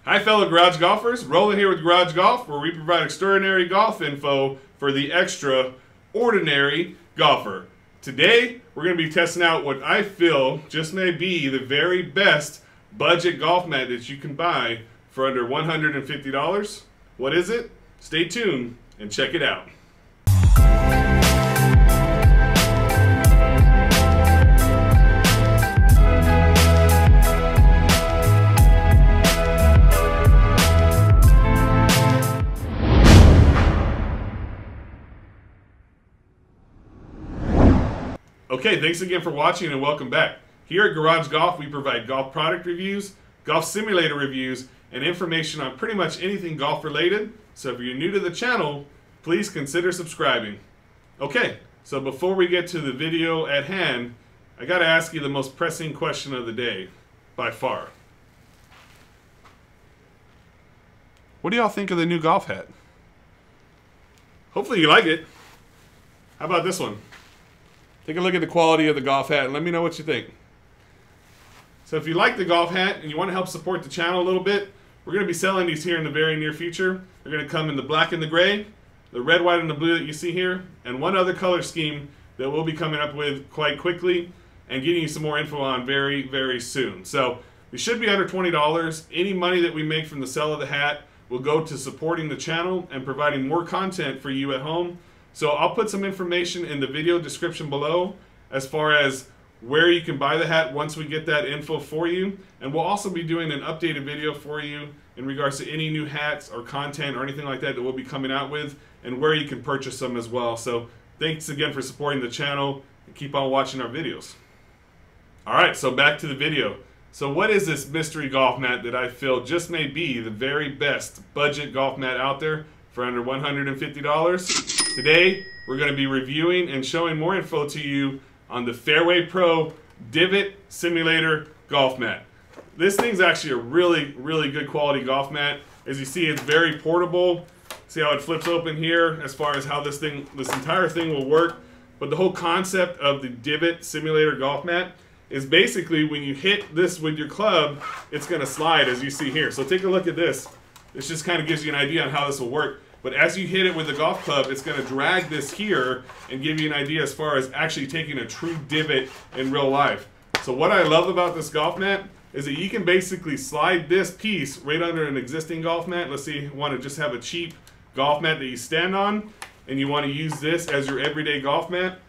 Hi fellow garage golfers, Roland here with Garage Golf, where we provide extraordinary golf info for the extraordinary golfer. Today, we're going to be testing out what I feel just may be the very best budget golf mat that you can buy for under $150. What is it? Stay tuned and check it out. Okay, thanks again for watching and welcome back. Here at Garage Golf, we provide golf product reviews, golf simulator reviews, and information on pretty much anything golf related. So if you're new to the channel, please consider subscribing. Okay, so before we get to the video at hand, I gotta ask you the most pressing question of the day, by far. What do y'all think of the new golf hat? Hopefully you like it. How about this one? Take a look at the quality of the golf hat and let me know what you think. So if you like the golf hat and you want to help support the channel a little bit, we're going to be selling these here in the very near future. They're going to come in the black and the gray, the red, white, and the blue that you see here, and one other color scheme that we'll be coming up with quite quickly and getting you some more info on very, very soon. So we should be under $20. Any money that we make from the sale of the hat will go to supporting the channel and providing more content for you at home. So I'll put some information in the video description below as far as where you can buy the hat once we get that info for you. And we'll also be doing an updated video for you in regards to any new hats or content or anything like that that we'll be coming out with and where you can purchase them as well. So thanks again for supporting the channel and keep on watching our videos. Alright, so back to the video. So what is this mystery golf mat that I feel just may be the very best budget golf mat out there for under $150? Today, we're going to be reviewing and showing more info to you on the Fairway Pro Divot Simulator Golf Mat. This thing's actually a really, really good quality golf mat. As you see, it's very portable. See how it flips open here as far as how this entire thing will work. But the whole concept of the Divot Simulator Golf Mat is basically when you hit this with your club, it's going to slide as you see here. So take a look at this. This just kind of gives you an idea on how this will work. But as you hit it with the golf club, it's going to drag this here and give you an idea as far as actually taking a true divot in real life. So what I love about this golf mat is that you can basically slide this piece right under an existing golf mat. Let's say you want to just have a cheap golf mat that you stand on and you want to use this as your everyday golf mat.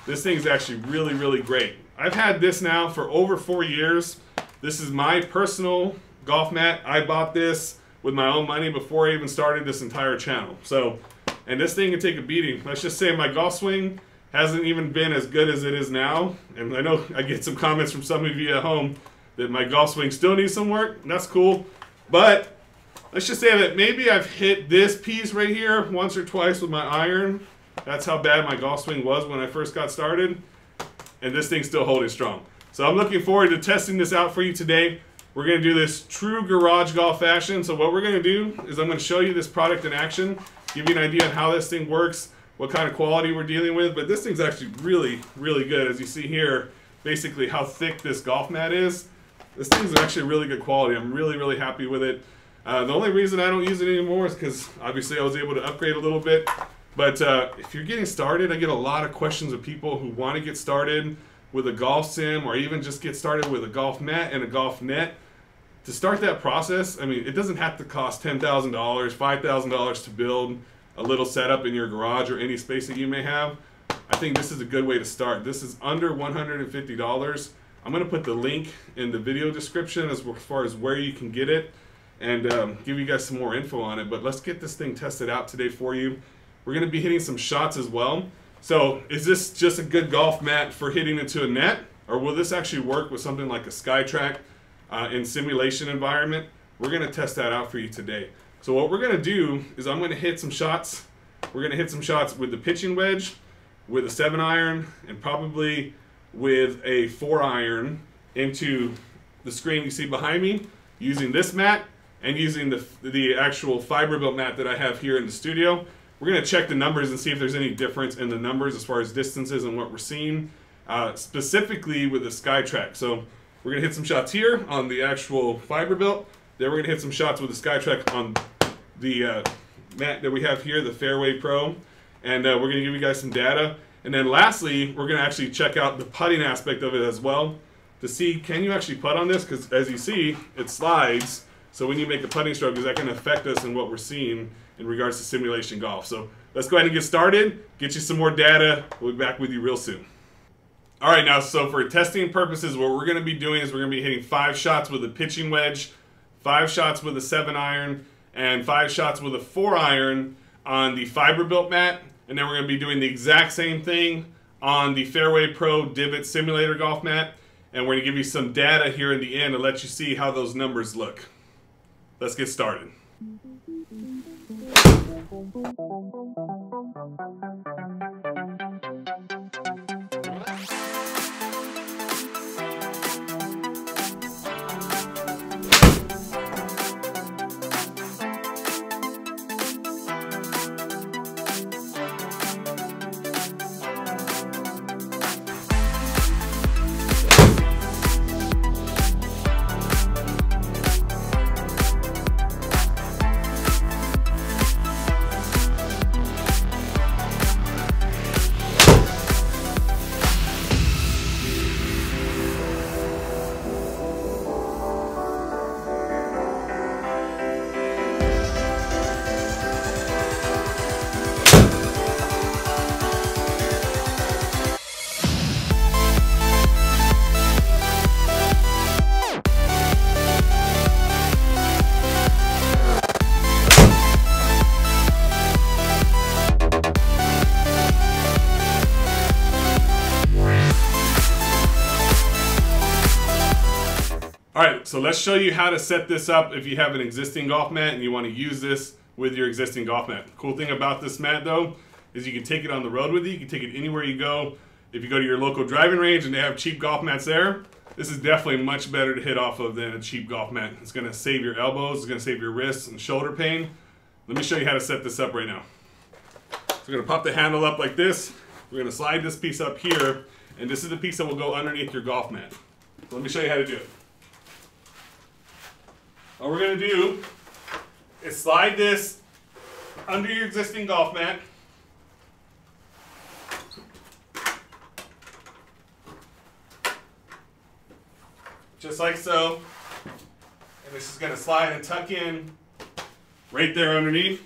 This thing is actually really, really great. I've had this now for over 4 years. This is my personal golf mat. I bought this with my own money before I even started this entire channel. So, and this thing can take a beating. Let's just say my golf swing hasn't even been as good as it is now. And I know I get some comments from some of you at home that my golf swing still needs some work. And that's cool. But let's just say that maybe I've hit this piece right here once or twice with my iron. That's how bad my golf swing was when I first got started. And this thing's still holding strong. So I'm looking forward to testing this out for you today. We're going to do this true garage golf fashion. So what we're going to do is I'm going to show you this product in action, give you an idea on how this thing works, what kind of quality we're dealing with. But this thing's actually really, really good. As you see here, basically how thick this golf mat is. This thing's actually really good quality. I'm really, really happy with it. The only reason I don't use it anymore is because obviously I was able to upgrade a little bit. But if you're getting started, I get a lot of questions of people who want to get started with a golf sim or even just get started with a golf mat and a golf net. To start that process, I mean, it doesn't have to cost $10,000, $5,000 to build a little setup in your garage or any space that you may have. I think this is a good way to start. This is under $150. I'm going to put the link in the video description as far as where you can get it and give you guys some more info on it. But let's get this thing tested out today for you. We're going to be hitting some shots as well. So is this just a good golf mat for hitting into a net? Or will this actually work with something like a SkyTrack in simulation environment? We're going to test that out for you today. So what we're going to do is I'm going to hit some shots. We're going to hit some shots with the pitching wedge, with a 7-iron, and probably with a 4-iron into the screen you see behind me, using this mat and using the actual fiber built mat that I have here in the studio. We're going to check the numbers and see if there's any difference in the numbers as far as distances and what we're seeing, specifically with the SkyTrack. So we're going to hit some shots here on the actual fiber built, Then we're going to hit some shots with the SkyTrack on the mat that we have here, the Fairway Pro. And we're going to give you guys some data. And then lastly, we're going to actually check out the putting aspect of it as well to see, can you actually putt on this? Because as you see, it slides. So when you make a putting stroke, is that going to affect us in what we're seeing in regards to simulation golf? So let's go ahead and get started, get you some more data. We'll be back with you real soon. All right, now, so for testing purposes, what we're going to be doing is we're going to be hitting 5 shots with a pitching wedge, 5 shots with a 7-iron, and 5 shots with a 4-iron on the fiber-built mat. And then we're going to be doing the exact same thing on the Fairway Pro Divot Simulator golf mat. And we're going to give you some data here in the end to let you see how those numbers look. Let's get started. Alright, so let's show you how to set this up if you have an existing golf mat and you want to use this with your existing golf mat. The cool thing about this mat though is you can take it on the road with you. You can take it anywhere you go. If you go to your local driving range and they have cheap golf mats there, this is definitely much better to hit off of than a cheap golf mat. It's going to save your elbows, it's going to save your wrists and shoulder pain. Let me show you how to set this up right now. So we're going to pop the handle up like this. We're going to slide this piece up here, and this is the piece that will go underneath your golf mat. So let me show you how to do it. All we're going to do is slide this under your existing golf mat. Just like so. And this is going to slide and tuck in right there underneath.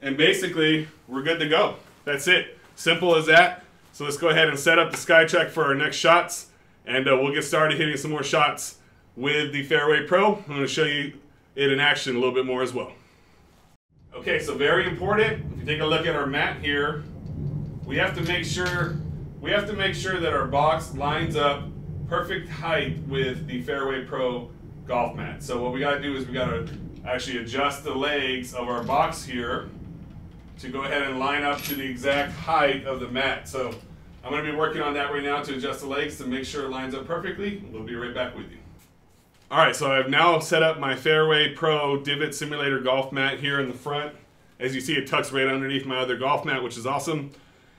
And basically, we're good to go. That's it. Simple as that. So let's go ahead and set up the SkyTrack for our next shots. And we'll get started hitting some more shots with the Fairway Pro. I'm going to show you it in action a little bit more as well. Okay, so very important. If you take a look at our mat here, we have to make sure that our box lines up perfect height with the Fairway Pro golf mat. So what we got to do is we got to actually adjust the legs of our box here to go ahead and line up to the exact height of the mat. So I'm going to be working on that right now to adjust the legs to make sure it lines up perfectly. We'll be right back with you. Alright, so I've now set up my Fairway Pro Divot Simulator golf mat here in the front. As you see, it tucks right underneath my other golf mat, which is awesome.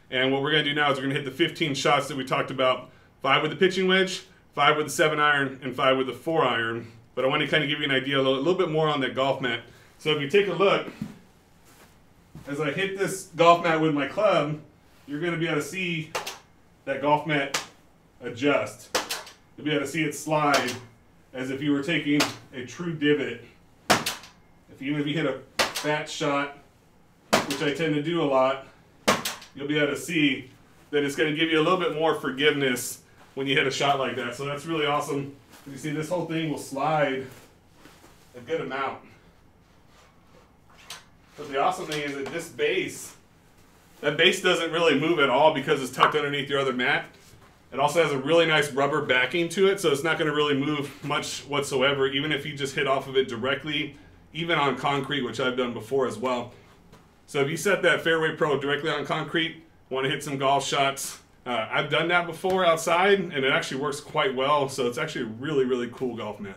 And what we're going to do now is we're going to hit the 15 shots that we talked about. 5 with the pitching wedge, 5 with the 7-iron, and 5 with the 4-iron. But I want to kind of give you an idea a little bit more on that golf mat. So if you take a look, as I hit this golf mat with my club, you're going to be able to see that golf mat adjust. You'll be able to see it slide as if you were taking a true divot. Even if you hit a fat shot, which I tend to do a lot, you'll be able to see that it's going to give you a little bit more forgiveness when you hit a shot like that. So that's really awesome. You see, this whole thing will slide a good amount. But the awesome thing is that this base, that base doesn't really move at all because it's tucked underneath your other mat. It also has a really nice rubber backing to it, so it's not going to really move much whatsoever, even if you just hit off of it directly, even on concrete, which I've done before as well. So if you set that Fairway Pro directly on concrete, want to hit some golf shots, I've done that before outside, and it actually works quite well, so it's actually a really, really cool golf mat.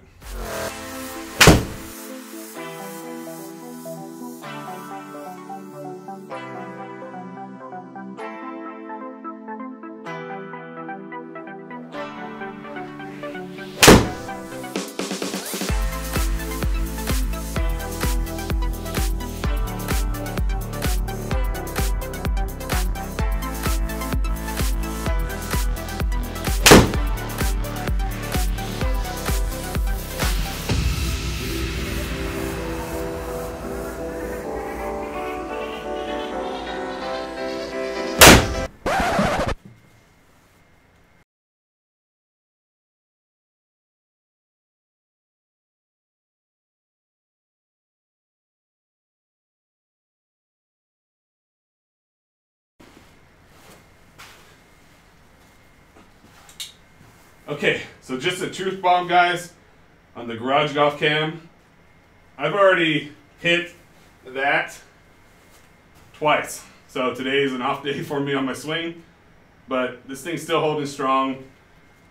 Okay, so just a truth bomb, guys, on the garage golf cam. I've already hit that twice. So today is an off day for me on my swing, but this thing's still holding strong.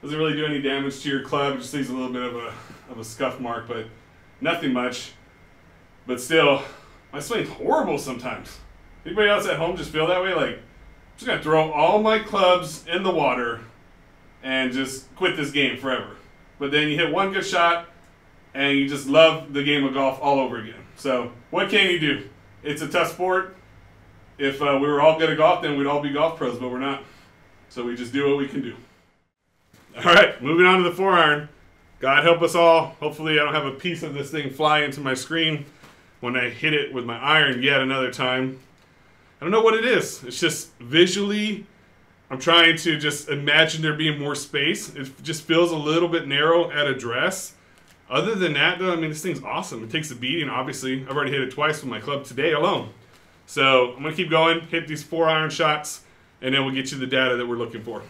Doesn't really do any damage to your club. It just leaves a little bit of a scuff mark, but nothing much. But still, my swing's horrible sometimes. Anybody else at home just feel that way? Like, I'm just gonna throw all my clubs in the water and just quit this game forever. But then you hit one good shot and you just love the game of golf all over again. So what can you do? It's a tough sport. If we were all good at golf, then we'd all be golf pros, but we're not. So we just do what we can do. All right, moving on to the 4-iron. God help us all. Hopefully I don't have a piece of this thing fly into my screen when I hit it with my iron yet another time. I don't know what it is. It's just visually, I'm trying to just imagine there being more space. It just feels a little bit narrow at address. Other than that, though, I mean, this thing's awesome. It takes a beating, obviously. I've already hit it twice with my club today alone. So I'm going to keep going, hit these 4-iron shots, and then we'll get you the data that we're looking for.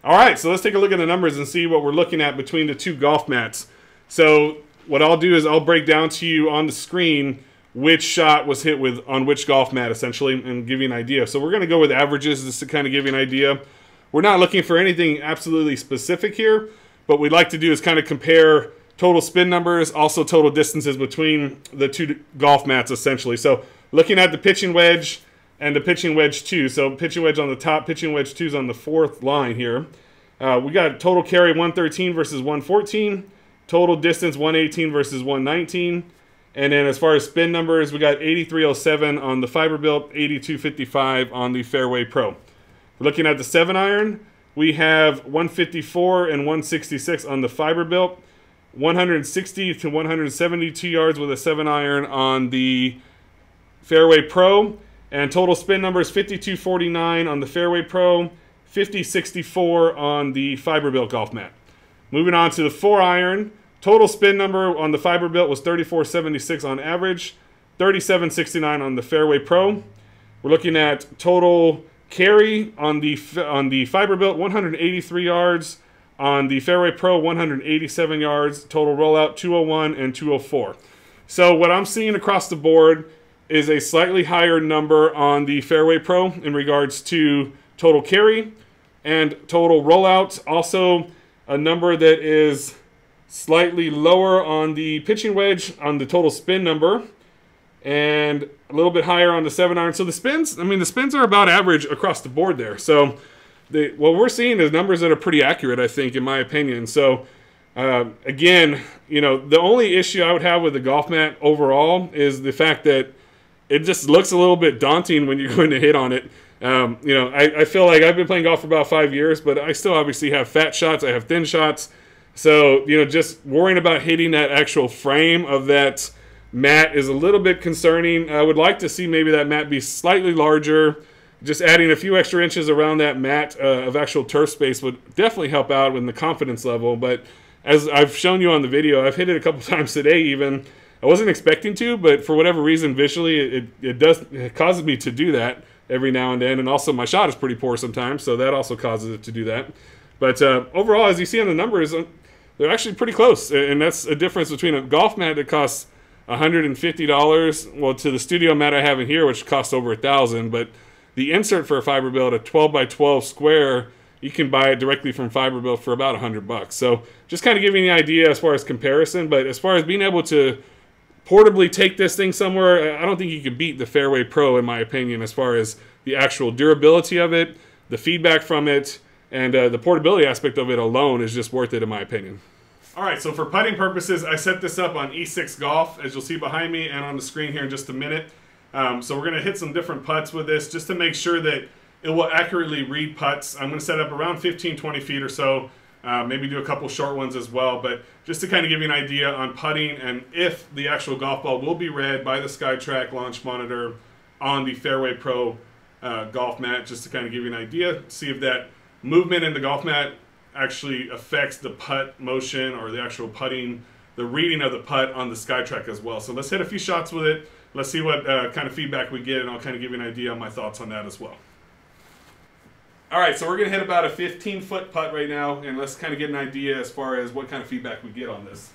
All right, so let's take a look at the numbers and see what we're looking at between the two golf mats. So what I'll do is I'll break down to you on the screen which shot was hit with on which golf mat, essentially, and give you an idea. So we're going to go with averages just to kind of give you an idea. We're not looking for anything absolutely specific here, but what we'd like to do is kind of compare total spin numbers, also total distances between the two golf mats, essentially. So looking at the pitching wedge and the pitching wedge 2. So pitching wedge on the top, pitching wedge 2 is on the 4th line here. We got total carry 113 versus 114. Total distance 118 versus 119. And then as far as spin numbers, we got 8307 on the Fiberbuilt, 8255 on the Fairway Pro. Looking at the 7-iron, we have 154 and 166 on the Fiberbuilt. 160 to 172 yards with a 7-iron on the Fairway Pro. And total spin numbers 5249 on the Fairway Pro, 5064 on the Fiberbuilt golf mat. Moving on to the 4-iron, total spin number on the Fiberbuilt was 3476 on average, 3769 on the Fairway Pro. We're looking at total carry on the Fiberbuilt 183 yards, on the Fairway Pro 187 yards, total rollout 201 and 204. So what I'm seeing across the board is a slightly higher number on the Fairway Pro in regards to total carry and total rollout. Also a number that is slightly lower on the pitching wedge on the total spin number and a little bit higher on the 7-iron. So the spins, I mean, the spins are about average across the board there. So what we're seeing is numbers that are pretty accurate, I think, in my opinion. So again, you know, the only issue I would have with the golf mat overall is the fact that it just looks a little bit daunting when you're going to hit on it. You know, I feel like I've been playing golf for about 5 years, but I still obviously have fat shots. I have thin shots. So, you know, just worrying about hitting that actual frame of that mat is a little bit concerning. I would like to see maybe that mat be slightly larger. Just adding a few extra inches around that mat of actual turf space would definitely help out with the confidence level. But as I've shown you on the video, I've hit it a couple times today even. I wasn't expecting to, but for whatever reason, visually, it causes me to do that every now and then. And also, my shot is pretty poor sometimes, so that also causes it to do that. But overall, as you see on the numbers, they're actually pretty close. And that's a difference between a golf mat that costs $150, well, to the studio mat I have in here, which costs over $1,000. But the insert for a Fiberbuilt, a 12 by 12 square, you can buy it directly from Fiberbuilt for about $100. So just kind of giving you an idea as far as comparison. But as far as being able to portably take this thing somewhere, I don't think you could beat the Fairway Pro, in my opinion, as far as the actual durability of it, the feedback from it, and the portability aspect of it alone is just worth it, in my opinion. All right, so for putting purposes, I set this up on E6 Golf, as you'll see behind me and on the screen here in just a minute. So we're going to hit some different putts with this just to make sure that it will accurately read putts. I'm going to set up around 15-20 feet or so Maybe do a couple short ones as well, but just to kind of give you an idea on putting and if the actual golf ball will be read by the SkyTrack launch monitor on the Fairway Pro golf mat, just to kind of give you an idea, see if that movement in the golf mat actually affects the putt motion or the actual putting, the reading of the putt on the SkyTrack as well. So let's hit a few shots with it. Let's see what kind of feedback we get, and I'll kind of give you an idea on my thoughts on that as well. All right, so we're going to hit about a 15-foot putt right now, and let's kind of get an idea as far as what kind of feedback we get on this.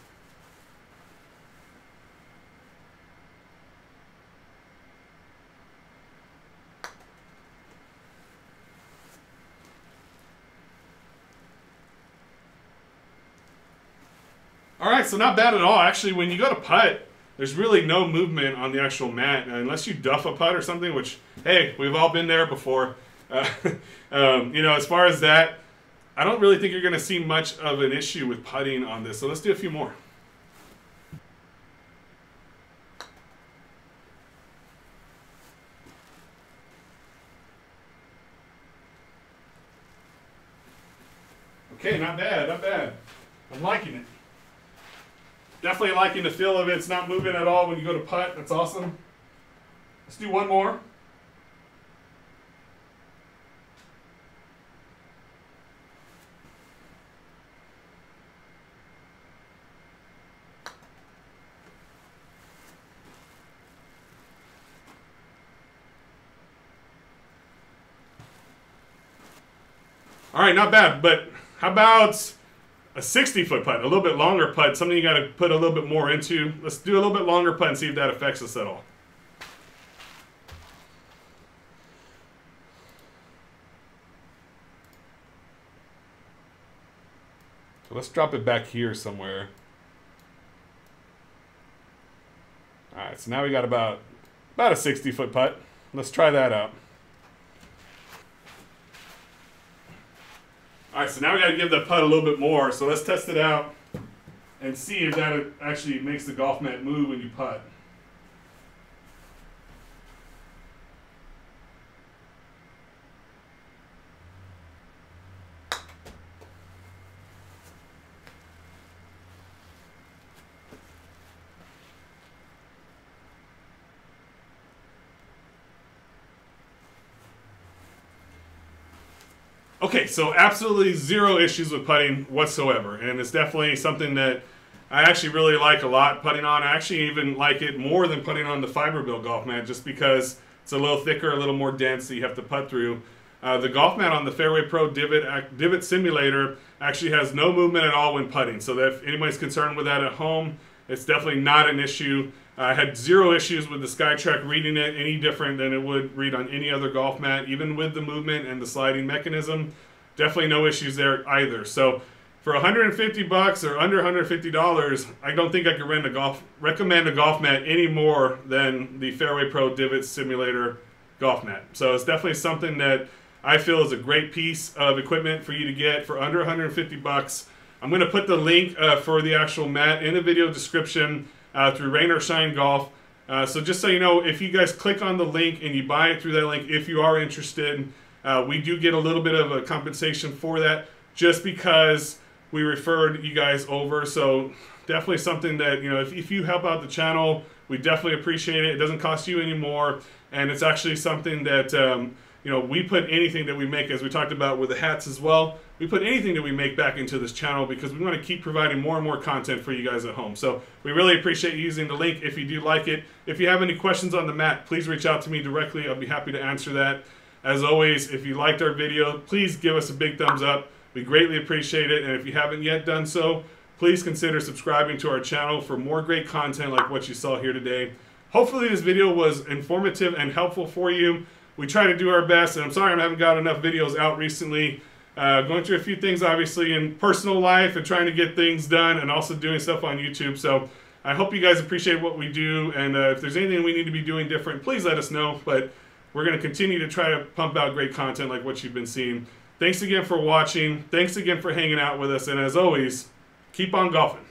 All right, so not bad at all. Actually, when you go to putt, there's really no movement on the actual mat, unless you duff a putt or something, which, hey, we've all been there before. You know, as far as that, I don't really think you're going to see much of an issue with putting on this. So let's do a few more. Okay, not bad, not bad. I'm liking it. Definitely liking the feel of it. It's not moving at all when you go to putt. That's awesome. Let's do one more. All right, not bad, but how about a 60-foot putt, a little bit longer putt, something you got to put a little bit more into. Let's do a little bit longer putt and see if that affects us at all. So let's drop it back here somewhere. All right, so now we got about a 60-foot putt. Let's try that out. All right, so now we got to give the putt a little bit more. So let's test it out and see if that actually makes the golf mat move when you putt. Okay, so absolutely zero issues with putting whatsoever, and it's definitely something that I actually really like a lot putting on. I actually even like it more than putting on the Fiberbuilt golf mat, just because it's a little thicker, a little more dense that you have to putt through. The golf mat on the Fairway Pro Divot Simulator actually has no movement at all when putting, so that if anybody's concerned with that at home, it's definitely not an issue. I had zero issues with the SkyTrack reading it any different than it would read on any other golf mat, even with the movement and the sliding mechanism. Definitely no issues there either. So for $150 or under $150, I don't think I could recommend a golf mat any more than the Fairway Pro Divot Simulator golf mat. So it's definitely something that I feel is a great piece of equipment for you to get for under $150. I'm going to put the link for the actual mat in the video description through Rain or Shine Golf. So just so you know, if you guys click on the link and you buy it through that link, if you are interested, we do get a little bit of a compensation for that just because we referred you guys over. So definitely something that, you know, if you help out the channel, we definitely appreciate it. It doesn't cost you any more, and it's actually something that you know, we put anything that we make, as we talked about with the hats as well, we put anything that we make back into this channel because we want to keep providing more and more content for you guys at home. So we really appreciate you using the link if you do like it. If you have any questions on the mat, please reach out to me directly. I'll be happy to answer that. As always, if you liked our video, please give us a big thumbs up. We greatly appreciate it. And if you haven't yet done so, please consider subscribing to our channel for more great content like what you saw here today. Hopefully this video was informative and helpful for you. We try to do our best, and I'm sorry I haven't got enough videos out recently. Going through a few things, obviously, in personal life and trying to get things done and also doing stuff on YouTube. So I hope you guys appreciate what we do, and if there's anything we need to be doing different, please let us know. But we're going to continue to try to pump out great content like what you've been seeing. Thanks again for watching. Thanks again for hanging out with us, and as always, keep on golfing.